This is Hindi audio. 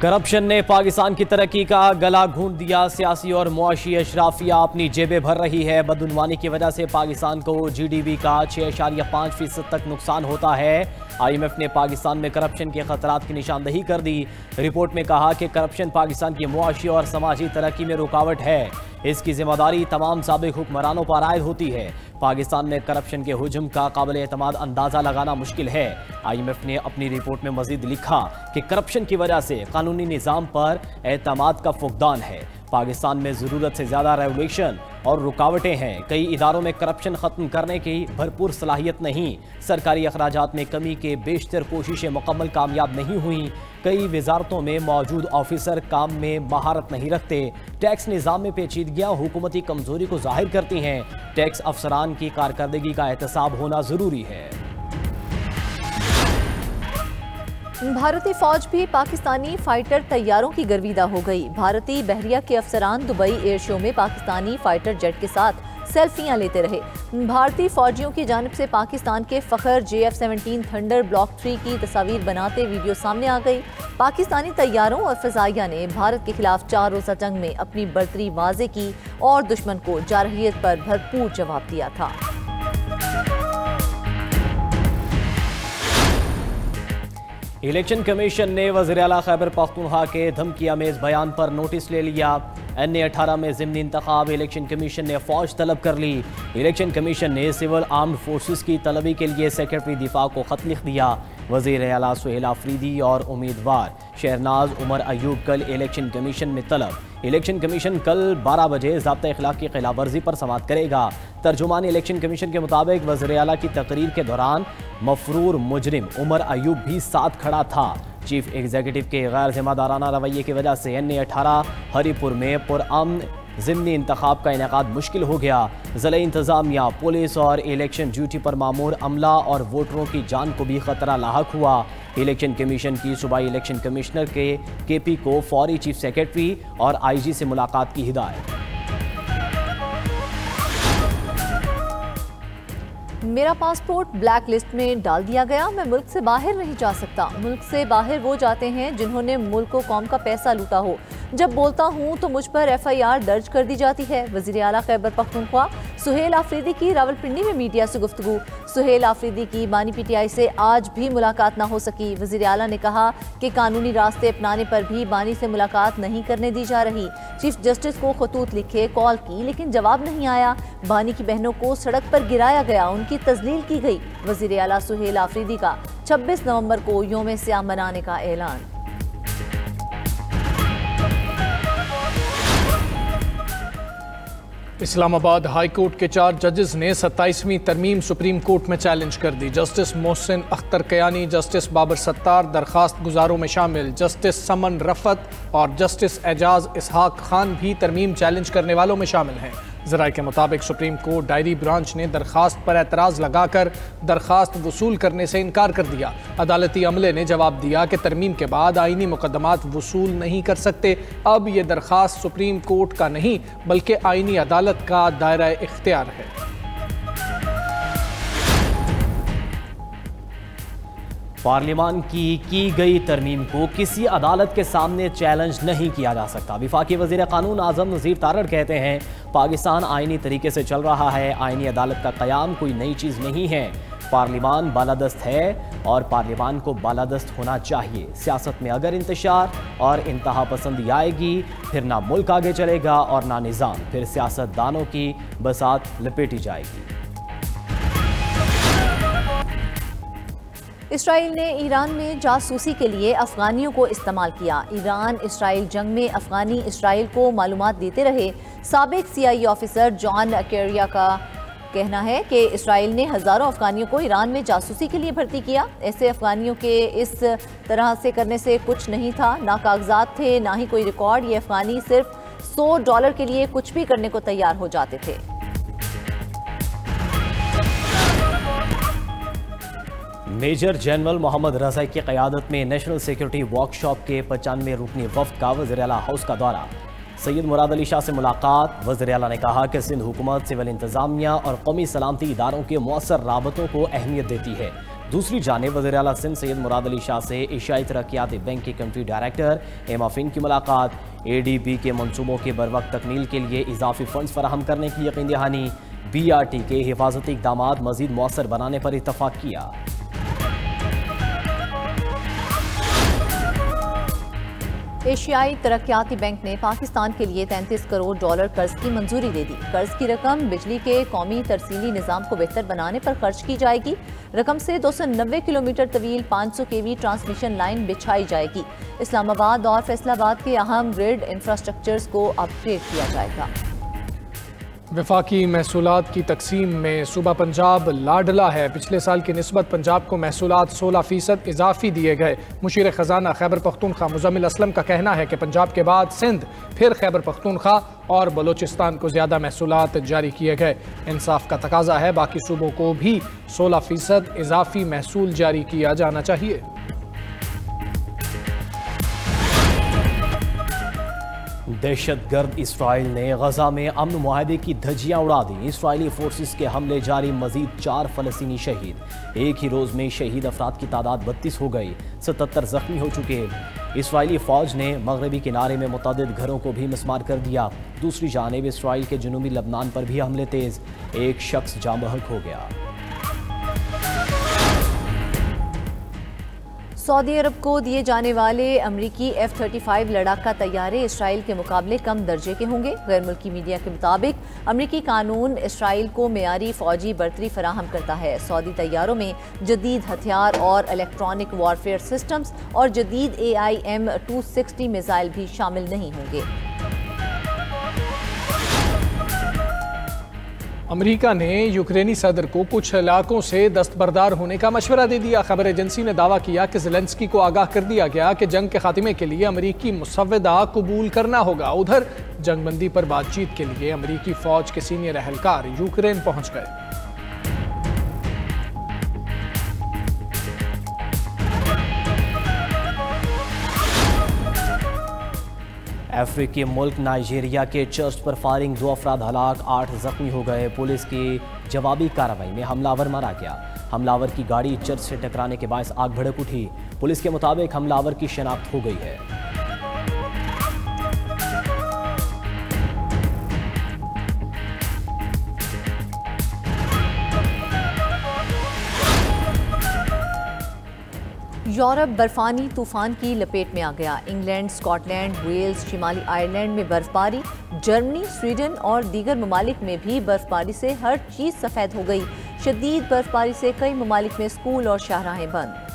करप्शन ने पाकिस्तान की तरक्की का गला घूंट दिया। सियासी और मुआशी अशराफिया अपनी जेबें भर रही है। बदउनवानी की वजह से पाकिस्तान को GDP का 6.5% तक नुकसान होता है। IMF ने पाकिस्तान में करप्शन के खतरात की निशानदही कर दी। रिपोर्ट में कहा कि करप्शन पाकिस्तान की मुआशी और समाजी तरक्की में रुकावट है। इसकी जिम्मेदारी तमाम साबिक हुक्मरानों पर आयद होती है। पाकिस्तान में करप्शन के हुजूम का काबिल एतमाद अंदाज़ा लगाना मुश्किल है। IMF ने अपनी रिपोर्ट में मजीद लिखा कि करप्शन की वजह से कानूनी निज़ाम पर एतमाद का फुकदान है। पाकिस्तान में ज़रूरत से ज़्यादा रेगुलेशन और रुकावटें हैं। कई इदारों में करप्शन ख़त्म करने की भरपूर सलाहियत नहीं। सरकारी अखराजात में कमी के बेशतर कोशिशें मुकम्मल कामयाब नहीं हुई। कई वजारतों में मौजूद ऑफिसर काम में महारत नहीं रखते। टैक्स निज़ाम में पेचीदगियाँ हुकूमती कमज़ोरी को जाहिर करती हैं। टैक्स अफसरान की कारकर्दगी का एहतसाब होना ज़रूरी है। भारतीय फौज भी पाकिस्तानी फाइटर तैयारों की गर्विदा हो गई। भारतीय बहरिया के अफसरान दुबई एयर शो में पाकिस्तानी फाइटर जेट के साथ सेल्फियां लेते रहे। भारतीय फौजियों की जानिब से पाकिस्तान के फखर JF-17 थंडर ब्लॉक 3 की तस्वीर बनाते वीडियो सामने आ गई। पाकिस्तानी तैयारों और फ़ज़ाइया ने भारत के खिलाफ 4 रोज़ा जंग में अपनी बर्तरी वाज़े की और दुश्मन को जारहियत पर भरपूर जवाब दिया था। इलेक्शन कमीशन ने वज़ीर आला खैबर पख्तूनख्वा के धमकी आमेज बयान पर नोटिस ले लिया। NA-18 में ज़िमनी इंतखाब इलेक्शन कमीशन ने फ़ौज तलब कर ली। इलेक्शन कमीशन ने सिविल आर्म्ड फोर्सेस की तलबी के लिए सेक्रेटरी दिफा को ख़त लिख दिया। वज़ीर आला सुहेल आफरीदी और उम्मीदवार शहरनाज उमर अयूब कल इलेक्शन कमीशन में तलब। इलेक्शन कमीशन कल 12 बजे ज़ाब्ता इखलाक की खिलाफ वर्जी पर समाअत करेगा। तर्जुमान इलेक्शन कमीशन के मुताबिक वज़ीर आला की तकरीर के दौरान मफरूर मुजरिम उमर अयूब भी साथ खड़ा था। चीफ एग्जीक्यूटिव के गैर जिम्मेदाराना रवैये की वजह से NA-18 हरीपुर में पुरअमन ज़िमनी इंतखाब का इनेकाद मुश्किल हो गया। ज़िला इंतज़ामिया, पुलिस और इलेक्शन ड्यूटी पर मामूर अमला और वोटरों की जान को भी खतरा लाहक हुआ। इलेक्शन कमीशन की सूबाई इलेक्शन कमिश्नर के KP को फौरी चीफ सेक्रेटरी और IG से मुलाकात की हिदायत। मेरा पासपोर्ट ब्लैक लिस्ट में डाल दिया गया। मैं मुल्क से बाहर नहीं जा सकता। मुल्क से बाहर वो जाते हैं जिन्होंने मुल्क को कौम का पैसा लूटा हो। जब बोलता हूँ तो मुझ पर FIR दर्ज कर दी जाती है। वज़ीर आला खैबर पख्तूनख्वा सुहेल आफरीदी की रावलपिंडी में मीडिया से गुफ्तगू। सुहेल आफरीदी की बानी PTI से आज भी मुलाकात ना हो सकी। वज़ीर आला ने कहा कि कानूनी रास्ते अपनाने पर भी बानी से मुलाकात नहीं करने दी जा रही। चीफ जस्टिस को खतूत लिखे, कॉल की, लेकिन जवाब नहीं आया। बानी की बहनों को सड़क पर गिराया गया, उनकी तजलील की गई। वज़ीर आला सुहेल आफरीदी का 26 नवंबर को यौम सियाम मनाने का ऐलान। इस्लामाबाद हाई कोर्ट के 4 जजेस ने 27वीं तरमीम सुप्रीम कोर्ट में चैलेंज कर दी। जस्टिस मोहसिन अख्तर कयानी, जस्टिस बाबर सत्तार दरखास्त गुजारों में शामिल। जस्टिस समन रफत और जस्टिस एजाज इसहाक खान भी तरमीम चैलेंज करने वालों में शामिल हैं। ज़राए के मुताबिक सुप्रीम कोर्ट डायरी ब्रांच ने दरखास्त पर एतराज़ लगाकर दरखास्त वसूल करने से इनकार कर दिया। अदालती अमले ने जवाब दिया कि तरमीम के बाद आइनी मुकदमात वसूल नहीं कर सकते। अब ये दरखास्त सुप्रीम कोर्ट का नहीं बल्कि आइनी अदालत का दायरा इख्तियार है। पार्लियामान की गई तरमीम को किसी अदालत के सामने चैलेंज नहीं किया जा सकता। वफाकी वज़ीर क़ानून आज़म नज़ीर तारड़ कहते हैं पाकिस्तान आइनी तरीके से चल रहा है। आइनी अदालत का क़याम कोई नई चीज़ नहीं है। पार्लियामान बालादस्त है और पार्लियामान को बालादस्त होना चाहिए। सियासत में अगर इंतशार और इंतहा पसंदी आएगी फिर ना मुल्क आगे चलेगा और ना निज़ाम। फिर सियासतदानों की बसात लपेटी जाएगी। इसराइल ने ईरान में जासूसी के लिए अफगानियों को इस्तेमाल किया। ईरान इसराइल जंग में अफगानी इसराइल को मालूमात देते रहे। साबिक CIA ऑफिसर जॉन कैरिया का कहना है कि इसराइल ने हज़ारों अफगानियों को ईरान में जासूसी के लिए भर्ती किया। ऐसे अफगानियों के इस तरह से करने से कुछ नहीं था, ना कागजात थे ना ही कोई रिकॉर्ड। ये अफगानी सिर्फ $100 के लिए कुछ भी करने को तैयार हो जाते थे। मेजर जनरल मोहम्मद रज़ा की क़यादत में नेशनल सिक्योरिटी वर्कशॉप के 95 रुकनी वफ़द का वज़ीर आला हाउस का दौरा। सैयद मुराद अली शाह से मुलाकात। वज़ीर आला ने कहा कि सिंध हुकूमत सिविल इंतजामिया और कौमी सलामती इदारों के मौसर राबतों को अहमियत देती है। दूसरी जानिब वज़ीर आला सिंध सैयद मुराद अली शाह से एशियाई तरक्याती बैंक के कंट्री डायरेक्टर एमाफिन की मुलाकात। ADB के मनसूबों के बरवक्त तकमील के लिए इजाफी फंड्स फराहम करने की यकीन दहानी। BRT के हिफाजती इक़दाम मज़ीद मौसर बनाने पर इत्तफाक किया। एशियाई तरक्याती बैंक ने पाकिस्तान के लिए $33 करोड़ कर्ज की मंजूरी दे दी। कर्ज की रकम बिजली के कौमी तरसीली निज़ाम को बेहतर बनाने पर खर्च की जाएगी। रकम से 290 किलोमीटर तवील 500 kV ट्रांसमिशन लाइन बिछाई जाएगी। इस्लामाबाद और फैसलाबाद के अहम ग्रिड इंफ्रास्ट्रक्चर्स को अपग्रेड किया जाएगा। वफाकी महसूलात की तकसीम में सूबा पंजाब लाडला है। पिछले साल की निस्बत पंजाब को महसूलात 16% इजाफी दिए गए। मुशीर ख़जाना खैबर पख्तूनख्वा मुज़म्मिल असलम का कहना है कि पंजाब के बाद सिंध, फिर खैबर पख्तूनख्वा और बलोचिस्तान को ज़्यादा महसूलात जारी किए गए। इंसाफ का तकाजा है बाकी सूबों को भी 16% इजाफी महसूल जारी किया जाना चाहिए। दहशतगर्द इसराइल ने गजा में अमन मुआहदे की धज्जियां उड़ा दी। इसराइली फोर्सेस के हमले जारी, मजीद 4 फलस्तीनी शहीद। एक ही रोज में शहीद अफराद की तादाद 32 हो गई, 77 जख्मी हो चुके हैं। इसराइली फौज ने मगरबी किनारे में मुतअद्दिद घरों को भी मिसमार कर दिया। दूसरी जानिब इसराइल के जनूबी लबनान पर भी हमले तेज, एक शख्स जाँ बहक हो गया। सऊदी अरब को दिए जाने वाले अमरीकी F-35 लड़ाका तैयारे इसराइल के मुकाबले कम दर्जे के होंगे। गैर मुल्की मीडिया के मुताबिक अमरीकी कानून इसराइल को मेयारी फौजी बर्तरी फराहम करता है। सऊदी तैयारों में जदीद हथियार और इलेक्ट्रॉनिक वॉरफेयर सिस्टम्स और जदीद AIM-260 मिसाइल भी शामिल नहीं होंगे। अमेरिका ने यूक्रेनी सदर को कुछ इलाकों से दस्तबरदार होने का मशवरा दे दिया। खबर एजेंसी ने दावा किया कि ज़ेलेंस्की को आगाह कर दिया गया कि जंग के खात्मे के लिए अमेरिकी मुसव्वदा कबूल करना होगा। उधर जंगबंदी पर बातचीत के लिए अमेरिकी फौज के सीनियर एहलकार यूक्रेन पहुंच गए। अफ्रीकी मुल्क नाइजीरिया के चर्च पर फायरिंग, 2 अफराद हलाक, 8 जख्मी हो गए। पुलिस की जवाबी कार्रवाई में हमलावर मारा गया। हमलावर की गाड़ी चर्च से टकराने के बायस आग भड़क उठी। पुलिस के मुताबिक हमलावर की शनाख्त हो गई है। यूरोप बर्फानी तूफान की लपेट में आ गया। इंग्लैंड, स्कॉटलैंड, वेल्स, शिमाली आयरलैंड में बर्फबारी, जर्मनी, स्वीडन और दीगर ममालिक में भी बर्फबारी से हर चीज़ सफ़ेद हो गई। शदीद बर्फबारी से कई ममालिक में स्कूल और शाहराहें बंद।